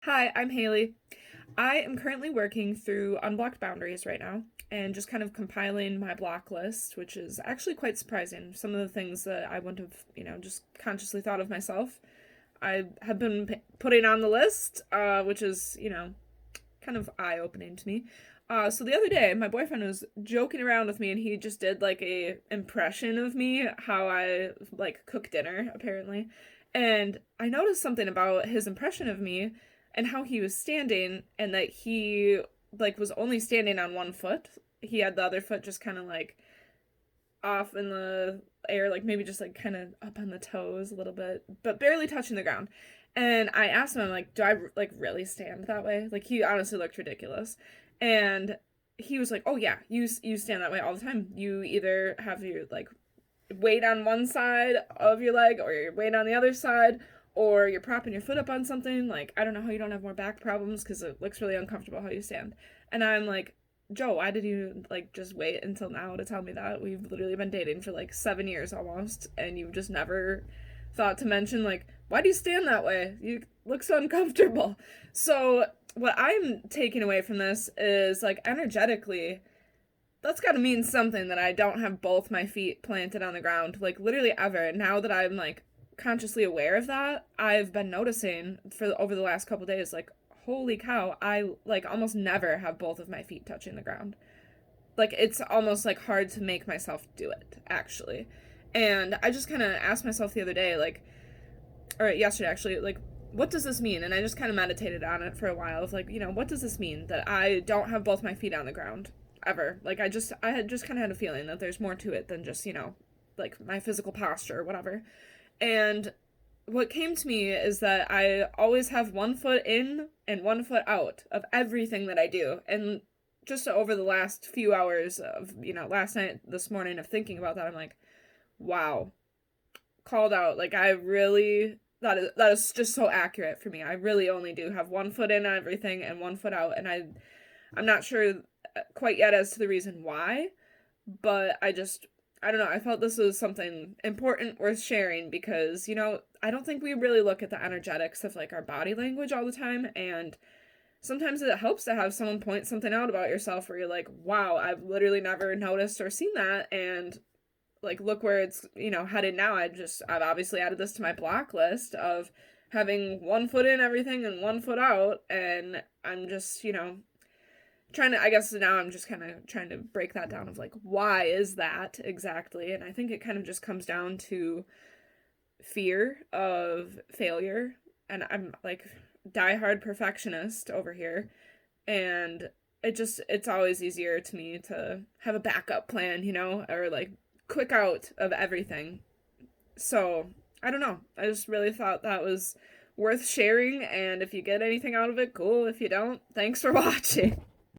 Hi, I'm Haley. I am currently working through Unblocked Boundaries right now and just kind of compiling my block list, which is actually quite surprising. Some of the things that I wouldn't have, just consciously thought of myself, I have been putting on the list, which is, kind of eye-opening to me. So the other day, my boyfriend was joking around with me and he just did like a impression of me, how I like cook dinner, apparently. And I noticed something about his impression of me and how he was standing and that he like was only standing on one foot. He had the other foot just kind of like off in the air, like maybe just like kind of up on the toes a little bit, but barely touching the ground. And I asked him, I'm like, do I like really stand that way? Like he honestly looked ridiculous. And he was like, oh yeah, you stand that way all the time. You either have your like weight on one side of your leg or your weight on the other side, or you're propping your foot up on something. Like, I don't know how you don't have more back problems because it looks really uncomfortable how you stand. And I'm like, Joe, why did you like just wait until now to tell me that? We've literally been dating for like 7 years almost, and you've just never thought to mention like, why do you stand that way? You look so uncomfortable. So what I'm taking away from this is like energetically, that's got to mean something that I don't have both my feet planted on the ground, like literally ever. Now that I'm like consciously aware of that, I've been noticing for over the last couple days, like, holy cow, I like almost never have both of my feet touching the ground. Like, it's almost like hard to make myself do it, actually. And I just kind of asked myself the other day, like, or yesterday actually, like, what does this mean? And I just kind of meditated on it for a while. I was like, what does this mean that I don't have both my feet on the ground ever? Like, I had just kind of had a feeling that there's more to it than just, like my physical posture or whatever. And what came to me is that I always have one foot in and one foot out of everything that I do. And just over the last few hours of, last night, this morning of thinking about that, I'm like, wow, called out. Like I really that is just so accurate for me. I really only do have one foot in everything and one foot out, and I'm not sure quite yet as to the reason why, but I don't know. I felt this was something important worth sharing because, I don't think we really look at the energetics of like our body language all the time, and sometimes it helps to have someone point something out about yourself where you're like, wow, I've literally never noticed or seen that, and like look where it's headed now. I've obviously added this to my block list of having one foot in everything and one foot out, and I'm just trying to, I guess now I'm just kind of trying to break that down of like, why is that exactly? And I think it kind of just comes down to fear of failure, and I'm like diehard perfectionist over here, and it's always easier to me to have a backup plan, or like quick out of everything. So I don't know. I just really thought that was worth sharing, and if you get anything out of it, cool. If you don't, thanks for watching.